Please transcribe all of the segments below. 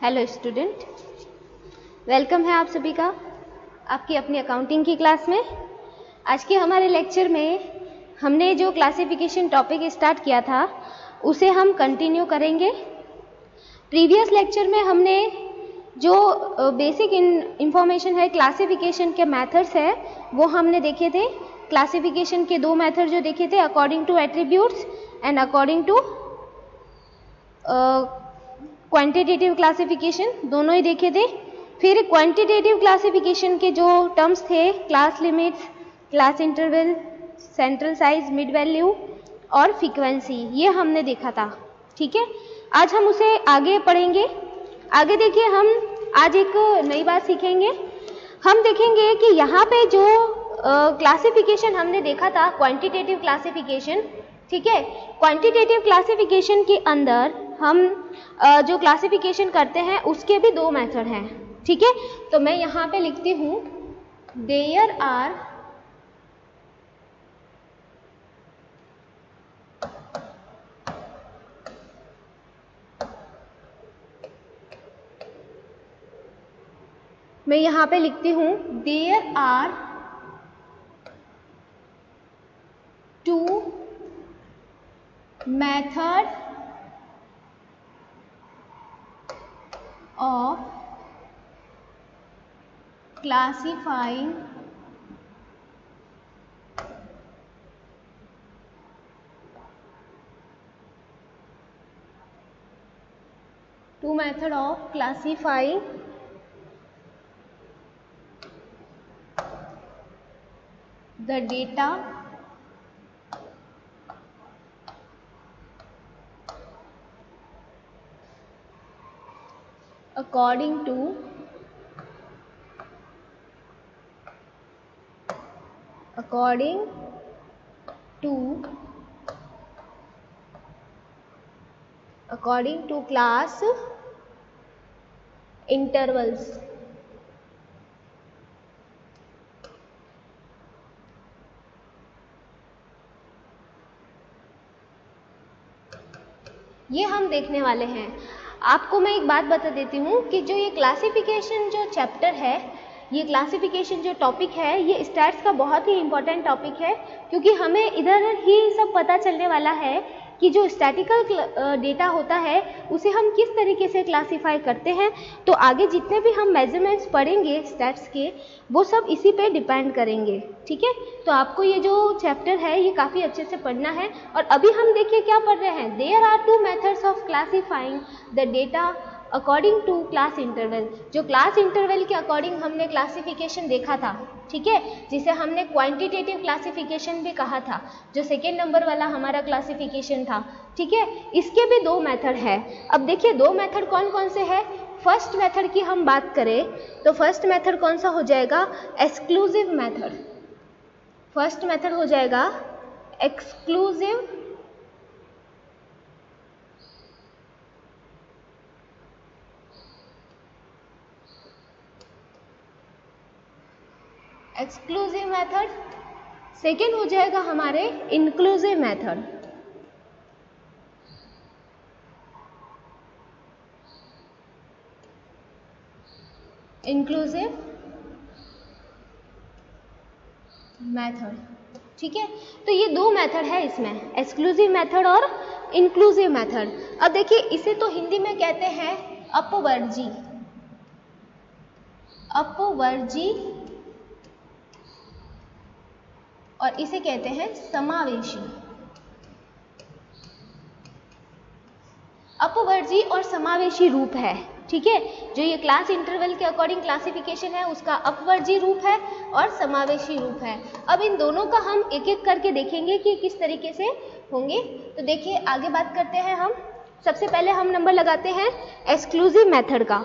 Hello student, welcome है आप सभी का आपकी अपनी अकाउंटिंग की क्लास में। आज के हमारे लेक्चर में हमने जो क्लासिफिकेशन टॉपिक स्टार्ट किया था उसे हम कंटिन्यू करेंगे। प्रीवियस लेक्चर में हमने जो बेसिक इंफॉर्मेशन है क्लासिफिकेशन के मेथड्स है वो हमने देखे थे। क्लासिफिकेशन के दो मेथड जो देखे थे, according to attributes and according to quantitative classification, दोनों ही देखे थे। फिर क्वांटिटेटिव क्लासिफिकेशन के जो टर्म्स थे, class limits, class interval, central size, mid value और फ्रीक्वेंसी, ये हमने देखा था। ठीक है, आज हम उसे आगे पढ़ेंगे। आगे देखिए, हम आज एक नई बात सीखेंगे। हम देखेंगे कि यहाँ पे जो क्लासिफिकेशन हमने देखा था, क्वांटिटेटिव क्लासिफिकेशन, ठीक है, क्वांटिटेटिव क्लासिफिकेशन के अंदर हम जो क्लासिफिकेशन करते हैं उसके भी दो मेथड हैं। ठीक है, तो मैं यहाँ पे लिखती हूँ there are there are two method of classifying the data according to class intervals। ये हम देखने वाले हैं। आपको मैं एक बात बता देती हूँ कि जो ये क्लासिफिकेशन जो चैप्टर है, ये क्लासिफिकेशन जो टॉपिक है, ये स्टैट्स का बहुत ही इम्पोर्टेंट टॉपिक है, क्योंकि हमें इधर ही सब पता चलने वाला है कि जो स्टैटिकल डेटा होता है उसे हम किस तरीके से क्लासीफाई करते हैं। तो आगे जितने भी हम मेजरमेंट्स पढ़ेंगे स्टैट्स के, वो सब इसी पे डिपेंड करेंगे। ठीक है, तो आपको ये जो चैप्टर है ये काफ़ी अच्छे से पढ़ना है। और अभी हम देखिए क्या पढ़ रहे हैं, there are two methods of classifying the data according to class interval. जो क्लास इंटरवल के अकॉर्डिंग हमने क्लासिफिकेशन देखा था, ठीक है, जिसे हमने क्वांटिटेटिव क्लासिफिकेशन भी कहा था, जो सेकेंड नंबर वाला हमारा क्लासिफिकेशन था। ठीक है, इसके भी दो मेथड है। अब देखिए दो मेथड कौन कौन से है। फर्स्ट मेथड की हम बात करें तो फर्स्ट मेथड कौन सा हो जाएगा, एक्सक्लूसिव मेथड। फर्स्ट मेथड हो जाएगा एक्सक्लूसिव मेथड। सेकेंड हो जाएगा हमारे इंक्लूसिव मेथड। ठीक है, तो ये दो मेथड है इसमें, एक्सक्लूसिव मेथड और इंक्लूसिव मेथड। अब देखिए इसे तो हिंदी में कहते हैं अपवर्जी और इसे कहते हैं समावेशी। अपवर्जी और समावेशी रूप है। ठीक है, जो ये क्लास इंटरवल के अकॉर्डिंग क्लासिफिकेशन है उसका अपवर्जी रूप है और समावेशी रूप है। अब इन दोनों का हम एक एक करके देखेंगे कि किस तरीके से होंगे। तो देखिए आगे बात करते हैं हम। सबसे पहले हम नंबर लगाते हैं एक्सक्लूसिव मेथड का।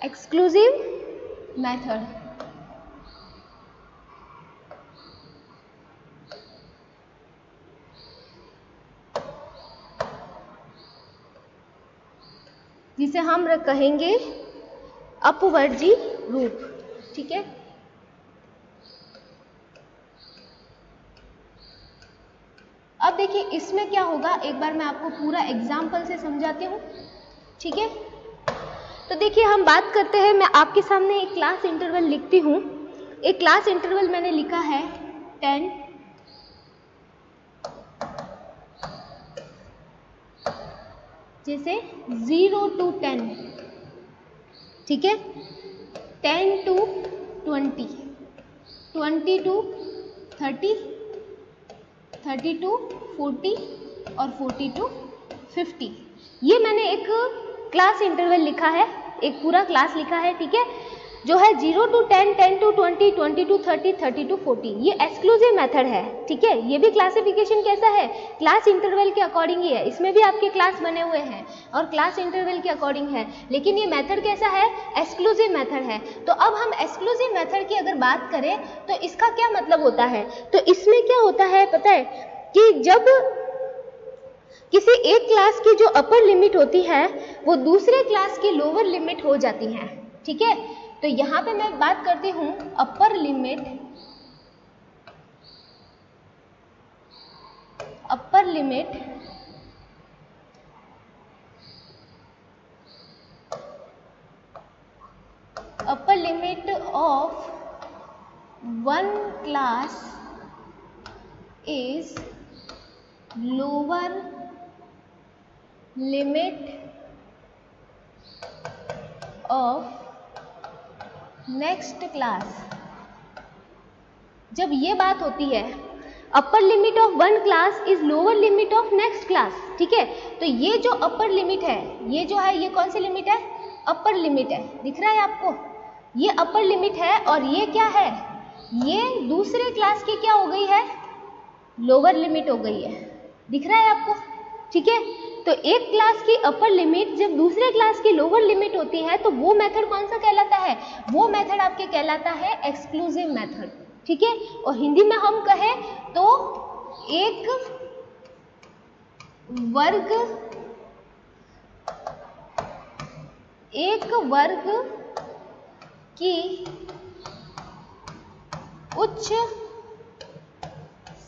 एक्सक्लूसिव मेथड, जिसे हम कहेंगे अपवर्जी रूप। ठीक है, अब देखिए इसमें क्या होगा, एक बार मैं आपको पूरा एग्जाम्पल से समझाती हूँ, ठीक है। तो देखिए हम बात करते हैं, मैं आपके सामने एक क्लास इंटरवल लिखती हूँ। एक क्लास इंटरवल मैंने लिखा है 10, जैसे 0 to 10, ठीक है, 10 to 20, 20 to 30, 30 to 40 और 40 to 50। ये मैंने एक क्लास इंटरवल लिखा है, एक पूरा क्लास लिखा है, ठीक है, जो है 0 to 10, 10 to 20, 20 to 30, 30 to 40। ये एक्सक्लूसिव मेथड है, ठीक है। ये भी क्लासिफिकेशन कैसा है, क्लास इंटरवल के अकॉर्डिंग ही है। इसमें भी आपके क्लास बने हुए हैं और क्लास इंटरवल के अकॉर्डिंग है, लेकिन ये मेथड कैसा है, एक्सक्लूसिव मेथड है। तो अब हम एक्सक्लूसिव मेथड की अगर बात करें तो इसका क्या मतलब होता है, तो इसमें क्या होता है पता है कि जब किसी एक क्लास की जो अपर लिमिट होती है वो दूसरे क्लास की लोअर लिमिट हो जाती है, ठीक है। तो यहां पे मैं बात करती हूं upper limit of one class is lower limit of next class. जब ये बात होती है upper limit of one class is lower limit of next class, ठीक है, तो ये जो अपर लिमिट है, ये जो है, ये कौन सी लिमिट है, अपर लिमिट है, दिख रहा है आपको, ये अपर लिमिट है। और ये क्या है, ये दूसरे क्लास की क्या हो गई है, लोअर लिमिट हो गई है, दिख रहा है आपको, ठीक है। तो एक क्लास की अपर लिमिट जब दूसरे क्लास की लोअर लिमिट होती है तो वो मेथड कौन सा कहलाता है, वो मेथड आपके कहलाता है एक्सक्लूसिव मेथड, ठीक है। और हिंदी में हम कहें तो एक वर्ग की उच्च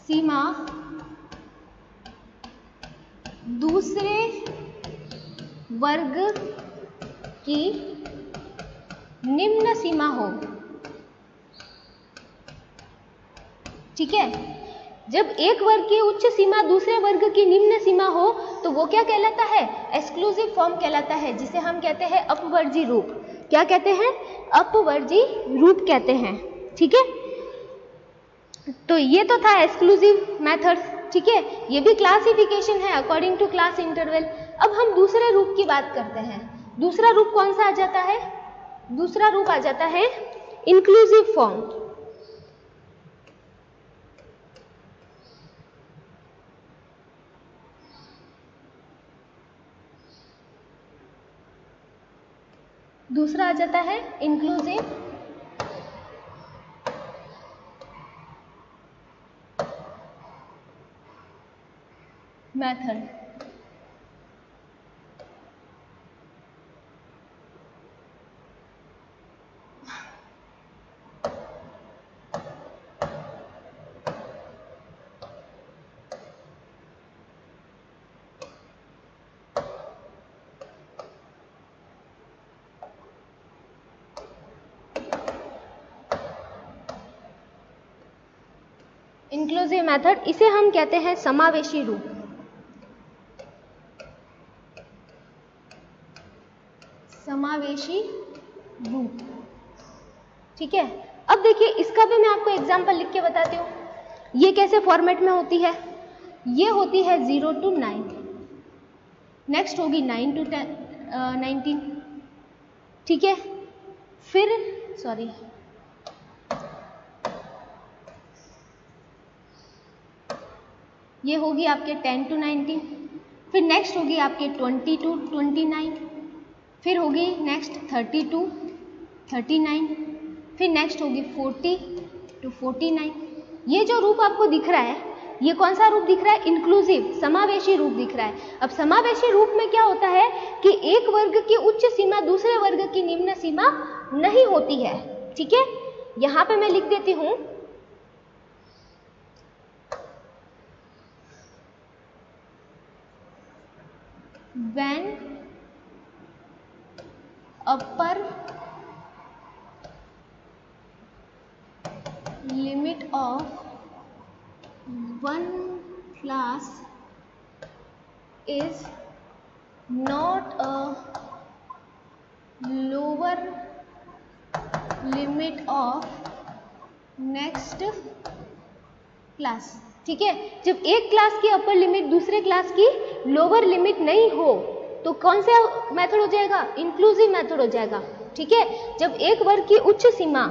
सीमा दूसरे वर्ग की निम्न सीमा हो, ठीक है। जब एक वर्ग की उच्च सीमा दूसरे वर्ग की निम्न सीमा हो तो वो क्या कहलाता है, एक्सक्लूसिव फॉर्म कहलाता है, जिसे हम कहते हैं अपवर्जी रूप। क्या कहते हैं, अपवर्जी रूप कहते हैं, ठीक है। तो ये तो था एक्सक्लूसिव मेथड, ठीक है, ये भी क्लासिफिकेशन है अकॉर्डिंग टू क्लास इंटरवल। अब हम दूसरे रूप की बात करते हैं। दूसरा रूप कौन सा आ जाता है, दूसरा रूप आ जाता है इंक्लूसिव फॉर्म। दूसरा आ जाता है इंक्लूसिव मेथड। इंक्लूसिव मेथड, इसे हम कहते हैं समावेशी रूप। समावेशी रूप, ठीक है। अब देखिए इसका भी मैं आपको एग्जांपल लिख के बताती हूँ। ये कैसे फॉर्मेट में होती है, ये होती है 0 to 9, नेक्स्ट होगी 9 to 19, ठीक है। फिर सॉरी ये होगी आपके 10 to 19, फिर नेक्स्ट होगी आपके 20 to 29, फिर होगी नेक्स्ट 30 to 39, फिर नेक्स्ट होगी 40 to 49। ये जो रूप आपको दिख रहा है, ये कौन सा रूप दिख रहा है, इंक्लूसिव समावेशी रूप दिख रहा है। अब समावेशी रूप में क्या होता है कि एक वर्ग की उच्च सीमा दूसरे वर्ग की निम्न सीमा नहीं होती है, ठीक है। यहां पे मैं लिख देती हूं when upper limit of one class is not a lower limit of next class. ठीक है, जब एक क्लास की अपर लिमिट दूसरे क्लास की लोअर लिमिट नहीं हो तो कौन सा मेथड हो जाएगा? इंक्लूसिव मेथड हो जाएगा। ठीक है, जब एक वर्ग की उच्च सीमा,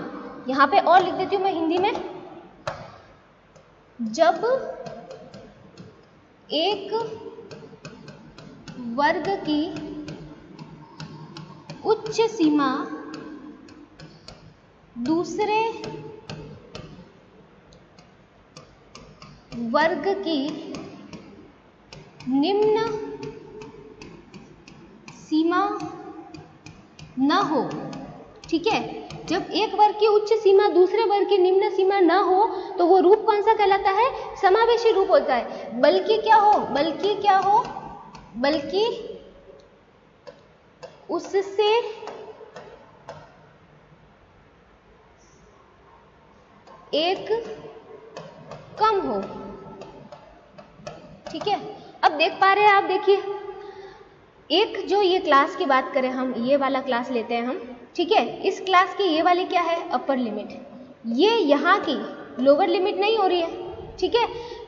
यहां पे और लिख देती हूं मैं हिंदी में, जब एक वर्ग की उच्च सीमा दूसरे वर्ग की निम्न सीमा न हो। ठीक है, जब एक वर्ग की उच्च सीमा दूसरे वर्ग की निम्न सीमा न हो तो वो रूप कौन सा कहलाता है? समावेशी रूप होता है। बल्कि क्या हो? बल्कि उससे एक कम हो। ठीक है, अब देख पा रहे हैं आप, देखिए एक जो ये क्लास की बात करें हम, ये वाला क्लास लेते हैं हम। ठीक है, इस क्लास की ये वाली क्या है? Upper limit. ये यहाँ की लोअर लिमिट नहीं हो रही है। ठीक है,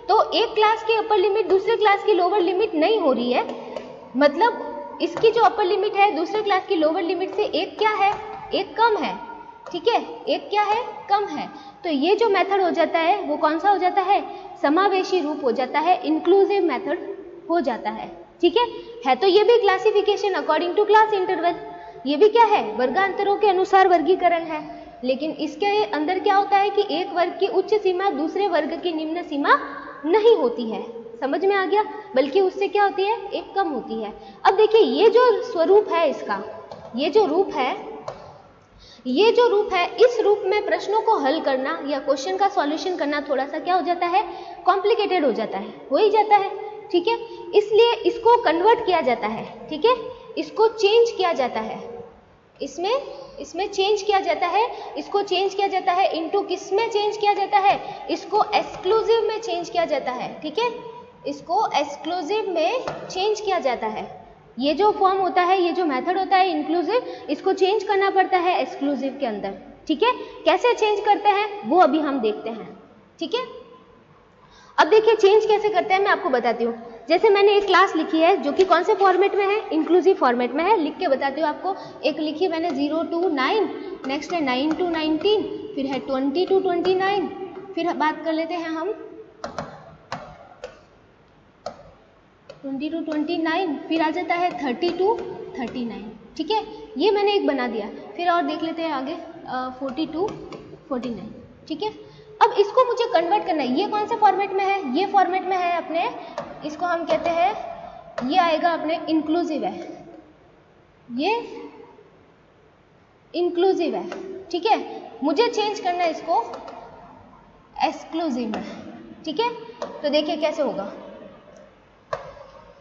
तो एक क्लास की अपर लिमिट दूसरे क्लास की लोअर लिमिट नहीं हो रही है, मतलब इसकी जो अपर लिमिट है दूसरे क्लास की लोअर लिमिट से एक क्या है? एक कम है। ठीक है, एक क्या है? कम है। तो ये जो मेथड हो जाता है वो कौन सा हो जाता है? समावेशी रूप हो जाता है, इंक्लूसिव मेथड हो जाता है। ठीक है तो ये भी classification according to class interval, ये भी क्या है? वर्गांतरों के अनुसार वर्गीकरण है। लेकिन इसके अंदर क्या होता है कि एक वर्ग की उच्च सीमा दूसरे वर्ग की निम्न सीमा नहीं होती है। समझ में आ गया? बल्कि उससे क्या होती है? एक कम होती है। अब देखिए ये जो स्वरूप है इसका, ये जो रूप है, इस रूप में प्रश्नों को हल करना या क्वेश्चन का सॉल्यूशन करना थोड़ा सा क्या हो जाता है? कॉम्प्लिकेटेड हो जाता है, हो ही जाता है। ठीक है, इसलिए इसको कन्वर्ट किया जाता है। ठीक है, इसको चेंज किया जाता है, इसमें चेंज किया जाता है। इसको चेंज किया जाता है इनटू किस में चेंज किया जाता है? इसको एक्सक्लूसिव में चेंज किया जाता है। ठीक है, इसको एक्सक्लूसिव में चेंज किया जाता है। ये जो फॉर्म होता है, ये जो मेथड होता है इंक्लूसिव, इसको चेंज करना पड़ता है एक्सक्लूसिव के अंदर। ठीक है, कैसे चेंज करते हैं वो अभी हम देखते हैं। ठीक है, अब देखिए चेंज कैसे करते हैं मैं आपको बताती हूँ। जैसे मैंने एक क्लास लिखी है जो कि कौन से फॉर्मेट में है? इंक्लूसिव फॉर्मेट में है। लिख के बताती हूँ आपको। एक लिखी मैंने 0 to 9, नेक्स्ट है 9 to 19, फिर है 20 to 29, फिर बात कर लेते हैं हम 20 to 29, फिर आ जाता है 30 to 39। ठीक है, ये मैंने एक बना दिया। फिर और देख लेते हैं आगे 40 to 49। ठीक है, अब इसको मुझे कन्वर्ट करना है। ये कौन से फॉर्मेट में है? ये फॉर्मेट में है अपने, इसको हम कहते हैं, ये आएगा अपने इंक्लूसिव है, ये इंक्लूसिव है। ठीक है, मुझे चेंज करना है इसको एक्सक्लूसिव में। ठीक है, तो देखिए कैसे होगा।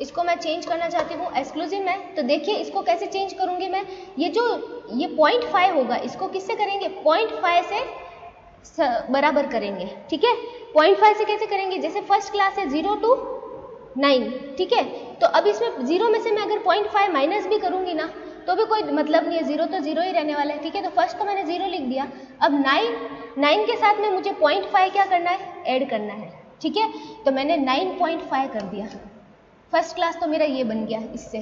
इसको मैं चेंज करना चाहती हूँ एक्सक्लूसिव में, तो देखिए इसको कैसे चेंज करूंगी मैं। ये 0.5 होगा, इसको किससे करेंगे? 0.5 से बराबर करेंगे। ठीक है, 0.5 से कैसे करेंगे? जैसे फर्स्ट क्लास है 0 to 9। ठीक है, तो अब इसमें 0 में से मैं अगर 0.5 माइनस भी करूंगी ना तो भी कोई मतलब नहीं है, 0 तो 0 ही रहने वाला है। ठीक है, तो फर्स्ट तो मैंने 0 लिख दिया। अब 9 के साथ में मुझे 0.5 क्या करना है? ऐड करना है। ठीक है, तो मैंने 9.5 कर दिया। फर्स्ट क्लास तो मेरा ये बन गया इससे।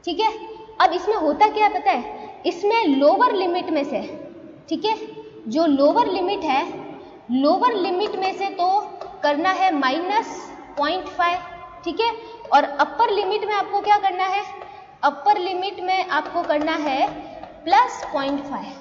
ठीक है, अब इसमें होता क्या पता है? इसमें लोअर लिमिट में से, ठीक है, जो लोअर लिमिट है, लोअर लिमिट में से तो करना है -0.5। ठीक है, और अपर लिमिट में आपको क्या करना है? अपर लिमिट में आपको करना है +0.5।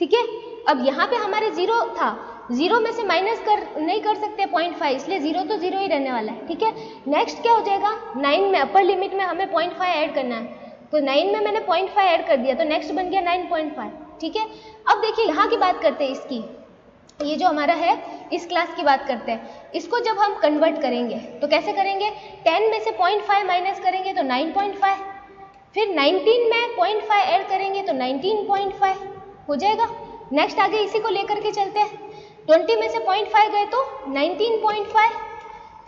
ठीक है, अब यहाँ पे हमारे 0 था, 0 में से माइनस नहीं कर सकते 0.5, इसलिए 0 तो 0 ही रहने वाला है। ठीक है, नेक्स्ट क्या हो जाएगा? 9 में अपर लिमिट में हमें 0.5 ऐड करना है, तो 9 में मैंने 0.5 ऐड कर दिया, तो नेक्स्ट बन गया 9.5। ठीक है, अब देखिए यहाँ की बात करते हैं इसकी। ये जो हमारा है इस क्लास की बात करते हैं, इसको जब हम कन्वर्ट करेंगे तो कैसे करेंगे, 10 में से 0.5 माइनस करेंगे तो 9.5, फिर 19 में 0.5 ऐड करेंगे तो 19.5 हो जाएगा। नेक्स्ट आगे इसी को लेकर के चलते हैं, 20 में से 0.5 गए तो 19.5,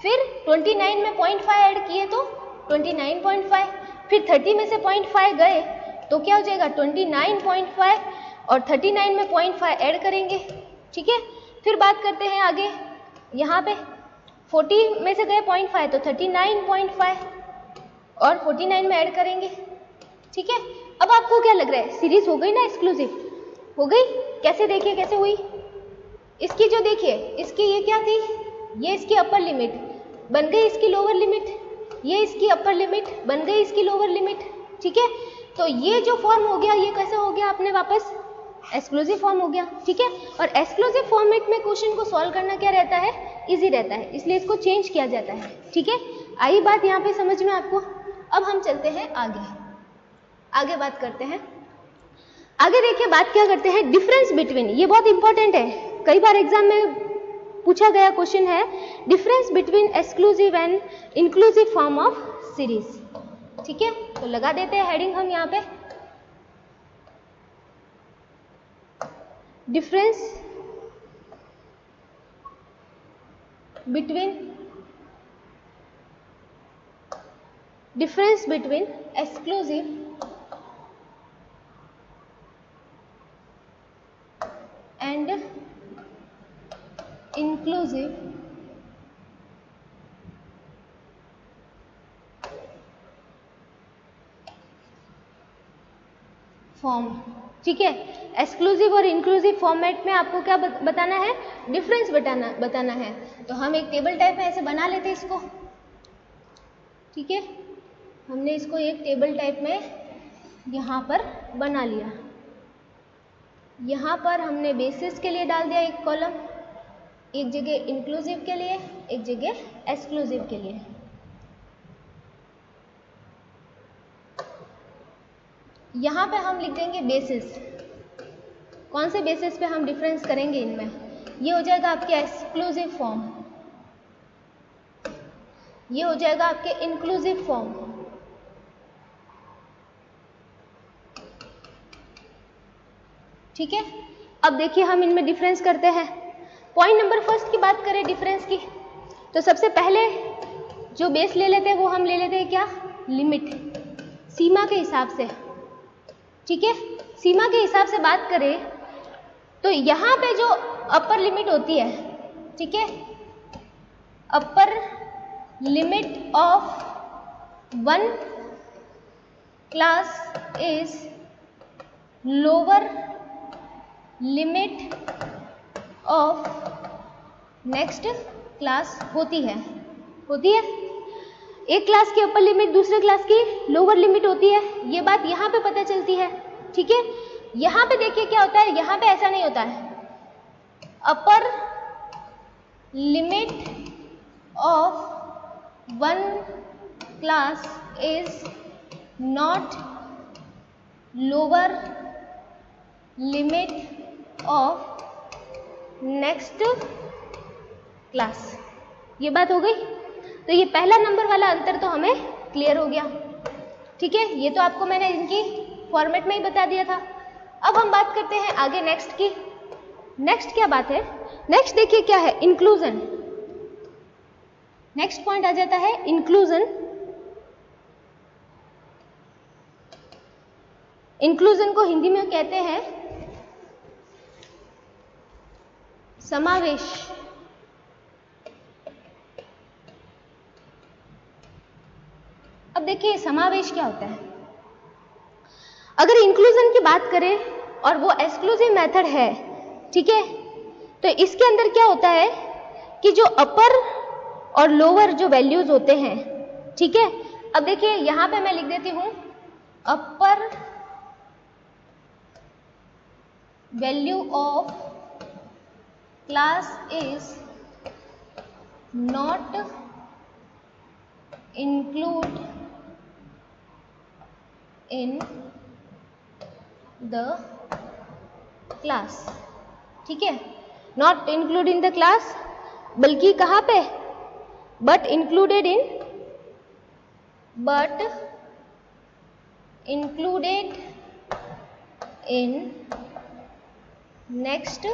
फिर 29 में 0.5 ऐड किए तो 29.5, फिर 30 में से 0.5 गए तो क्या हो जाएगा 29.5, और 39 में 0.5 ऐड करेंगे, ठीक है। फिर बात करते हैं आगे, यहाँ पे 40 में से गए 0.5 तो 39.5 और 49 में ऐड करेंगे, ठीक है। अब आपको क्या लग रहा है, सीरीज हो गई ना, एक्सक्लूसिव हो गई। कैसे देखिए कैसे हुई, इसकी जो देखिए इसकी ये क्या थी, ये इसकी अपर लिमिट बन गई, इसकी लोअर लिमिट, ये इसकी अपर लिमिट बन गई, इसकी लोअर लिमिट, ठीक है। तो ये जो फॉर्म हो गया ये कैसे हो गया अपने वापस एक्सक्लूसिव फॉर्म हो गया, ठीक है। और एक्सक्लूसिव फॉर्मेट में क्वेश्चन को सॉल्व करना क्या रहता है, इजी रहता है, इसलिए इसको चेंज किया जाता है, ठीक है। आई बात यहाँ पे समझ में आपको। अब हम चलते हैं आगे बात करते हैं। आगे देखिए बात क्या करते हैं, डिफरेंस बिटवीन, ये बहुत इंपॉर्टेंट है, कई बार एग्जाम में पूछा गया क्वेश्चन है, difference between exclusive and inclusive form of series, ठीक है। तो लगा देते हैं हेडिंग हम यहाँ पे, difference between exclusive and inclusive form, ठीक है। एक्सक्लूसिव और इंक्लूसिव फॉर्मेट में आपको क्या बताना है, डिफरेंस बताना है। तो हम एक टेबल टाइप में ऐसे बना लेते हैं इसको, ठीक है। हमने इसको एक टेबल टाइप में यहाँ पर बना लिया, यहाँ पर हमने बेसिस के लिए डाल दिया एक कॉलम, एक जगह इंक्लूसिव के लिए, एक जगह एक्सक्लूसिव के लिए। यहाँ पे हम लिख देंगे बेसिस, कौन से बेसिस पे हम डिफरेंस करेंगे इनमें, ये हो जाएगा आपके एक्सक्लूसिव फॉर्म, ये हो जाएगा आपके इंक्लूसिव फॉर्म, ठीक है। अब देखिए हम इनमें डिफरेंस करते हैं। पॉइंट नंबर फर्स्ट की बात करें डिफरेंस की, तो सबसे पहले जो बेस ले लेते हैं वो हम ले लेते हैं क्या, लिमिट, सीमा के हिसाब से, ठीक है। सीमा के हिसाब से बात करें तो यहाँ पे जो अपर लिमिट होती है, ठीक है, upper limit of one class is lower limit of next class होती है। एक क्लास की अपर लिमिट दूसरे क्लास की लोअर लिमिट होती है, ये बात यहाँ पे पता चलती है, ठीक है। यहाँ पे देखिए क्या होता है, यहाँ पे ऐसा नहीं होता है, upper limit of one class is not lower limit of next class, ये बात हो गई। तो ये पहला नंबर वाला अंतर तो हमें क्लियर हो गया, ठीक है। ये तो आपको मैंने इनकी फॉर्मेट में ही बता दिया था। अब हम बात करते हैं आगे नेक्स्ट की। नेक्स्ट क्या बात है, नेक्स्ट देखिए क्या है, इंक्लूजन। नेक्स्ट पॉइंट आ जाता है इंक्लूजन। इंक्लूजन को हिंदी में कहते हैं समावेश। अब देखिए समावेश क्या होता है, अगर इंक्लूजन की बात करें और वो एक्सक्लूसिव मेथड है, ठीक है, तो इसके अंदर क्या होता है कि जो अपर और लोअर जो वैल्यूज होते हैं, ठीक है। अब देखिए यहां पे मैं लिख देती हूं अपर value of class is not include in the class, ठीक है। Not include in the class, बल्कि कहाँ पे, but included in next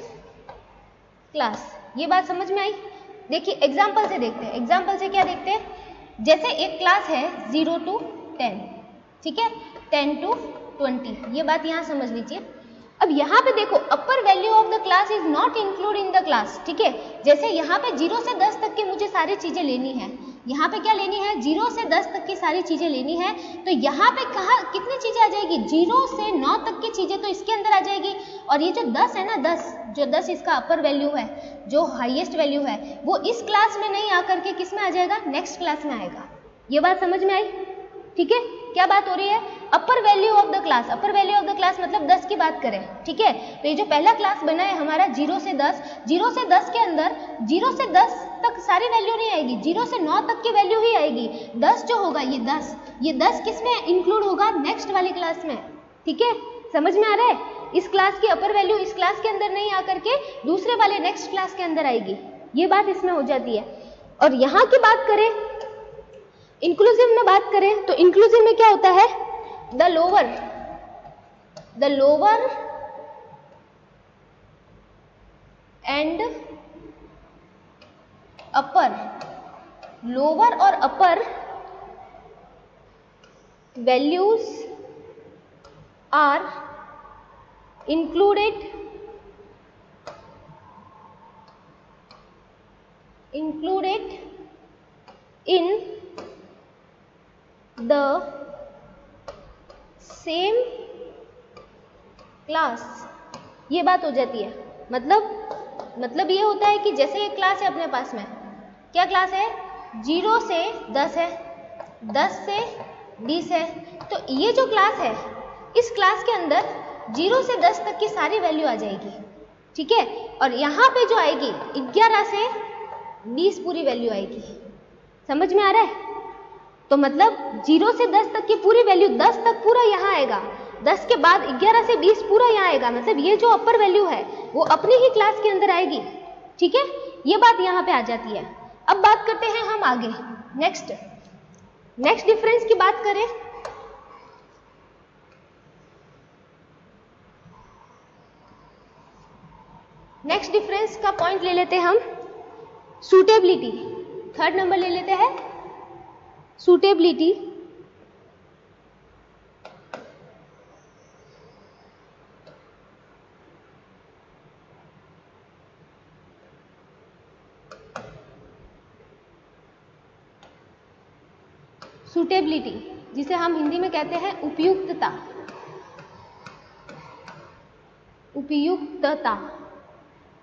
class. ये बात समझ में आई? देखिए एग्जाम्पल से देखते हैं। एग्जाम्पल से क्या देखते हैं, जैसे एक क्लास है 0 to 10, ठीक है, 10 to 20, ये बात यहाँ समझ लीजिए। अब यहाँ पे देखो अपर value of the class is not include in the class, ठीक है। जैसे यहाँ पे 0 से 10 तक की मुझे सारी चीजें लेनी है, यहाँ पे क्या लेनी है, 0 से 10 तक की सारी चीजें लेनी है, तो यहाँ पे कहा कितनी चीजें आ जाएगी, 0 से 9 तक की चीजें तो इसके अंदर आ जाएगी, और ये जो 10 है ना, 10 इसका अपर वैल्यू है, जो हाईएस्ट वैल्यू है, वो इस क्लास में नहीं आकर के किस में आ जाएगा, नेक्स्ट क्लास में आएगा। ये बात समझ में आई? ठीक है, क्या बात हो रही है, अपर value of the class. Upper value of the class मतलब 10 की बात करें, ठीक है। तो ये जो पहला क्लास बना है हमारा 0 से 10, 0 से 10 के अंदर 0 से 10 तक सारी वैल्यू नहीं आएगी, 0 से 9 तक की वैल्यू ही आएगी। 10 जो होगा ये 10 किस में इंक्लूड होगा, नेक्स्ट वाली क्लास में, ठीक है। समझ में आ रहा है? इस क्लास की अपर वैल्यू इस क्लास के अंदर नहीं आकर के दूसरे वाले नेक्स्ट क्लास के अंदर आएगी, ये बात इसमें हो जाती है। और यहाँ की बात करें, इंक्लूसिव में बात करें, तो इंक्लूसिव में क्या होता है, the lower and upper, lower और upper values are included in the same class। ये बात हो जाती है। मतलब ये होता है कि जैसे एक क्लास है अपने पास में, क्या क्लास है, 0 से 10 है, 10 से 20 है, तो ये जो क्लास है इस क्लास के अंदर 0 से 10 तक की सारी वैल्यू आ जाएगी, ठीक है। और यहाँ पे जो आएगी 11 से 20 पूरी वैल्यू आएगी। समझ में आ रहा है? तो मतलब 0 से 10 तक की पूरी वैल्यू, 10 तक पूरा यहाँ आएगा, 10 के बाद 11 से 20 पूरा यहाँ आएगा, मतलब ये जो अपर वैल्यू है वो अपनी ही क्लास के अंदर आएगी, ठीक है। ये बात यहाँ पे आ जाती है। अब बात करते हैं हम आगे, नेक्स्ट डिफरेंस की बात करें, नेक्स्ट डिफरेंस का पॉइंट ले लेते हैं हम, सूटेबिलिटी। थर्ड नंबर ले लेते हैं, सूटेबिलिटी। सूटेबिलिटी जिसे हम हिंदी में कहते हैं उपयुक्तता,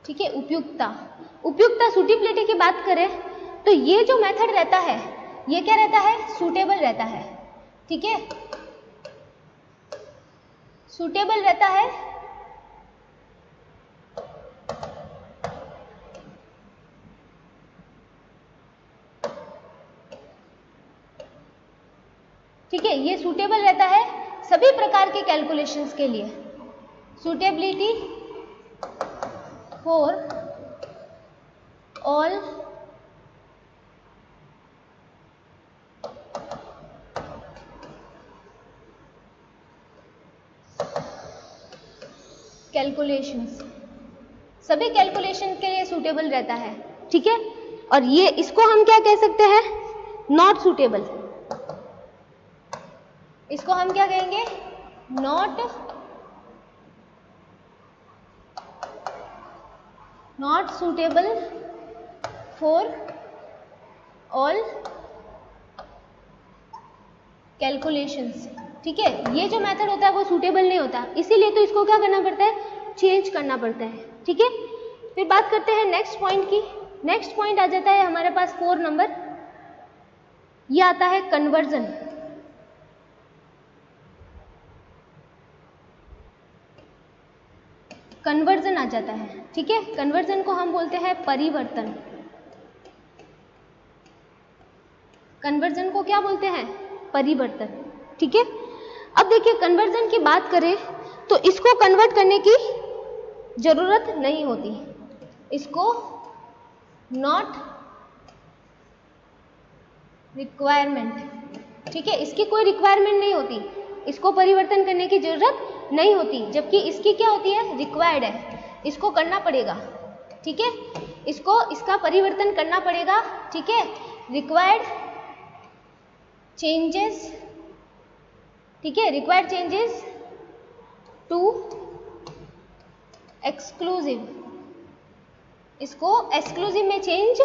ठीक है, उपयुक्तता सूटेबिलिटी की बात करें तो ये जो मेथड रहता है ये क्या रहता है, सूटेबल रहता है, ठीक है, सूटेबल रहता है। ठीक है, ये सूटेबल रहता है सभी प्रकार के कैलकुलेशंस के लिए, सूटेबिलिटी फॉर ऑल कैलकुलेशंस, सभी कैलकुलेशन के लिए सूटेबल रहता है, ठीक है। और ये इसको हम क्या कह सकते हैं, नॉट सूटेबल। इसको हम क्या कहेंगे, not suitable for all calculations, ठीक है। ये जो मेथड होता है वो सूटेबल नहीं होता, इसीलिए तो इसको क्या करना पड़ता है, चेंज करना पड़ता है, ठीक है। फिर बात करते हैं नेक्स्ट पॉइंट की। नेक्स्ट पॉइंट आ जाता है हमारे पास 4 नंबर, ये आता है कन्वर्जन। कन्वर्जन आ जाता है, ठीक है। कन्वर्जन को हम बोलते हैं परिवर्तन। कन्वर्जन को क्या बोलते हैं, परिवर्तन, ठीक है। अब देखिए कन्वर्जन की बात करें तो इसको कन्वर्ट करने की जरूरत नहीं होती, इसको नॉट रिक्वायरमेंट, ठीक है, इसकी कोई रिक्वायरमेंट नहीं होती, इसको परिवर्तन करने की जरूरत नहीं होती, जबकि इसकी क्या होती है, रिक्वायर्ड है, इसको करना पड़ेगा, ठीक है, इसको इसका परिवर्तन करना पड़ेगा, ठीक है, रिक्वायर्ड चेंजेस, ठीक है, रिक्वायर्ड चेंजेस टू एक्सक्लूसिव, इसको एक्सक्लूसिव में चेंज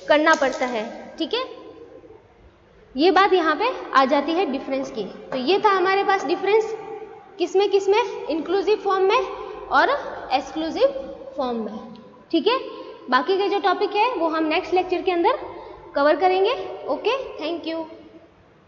करना पड़ता है, ठीक है, ये बात यहाँ पे आ जाती है डिफरेंस की। तो ये था हमारे पास डिफरेंस किसमें किसमें, इंक्लूसिव फॉर्म में और एक्सक्लूसिव फॉर्म में, ठीक है। बाकी के जो टॉपिक है वो हम नेक्स्ट लेक्चर के अंदर कवर करेंगे। Okay, thank you.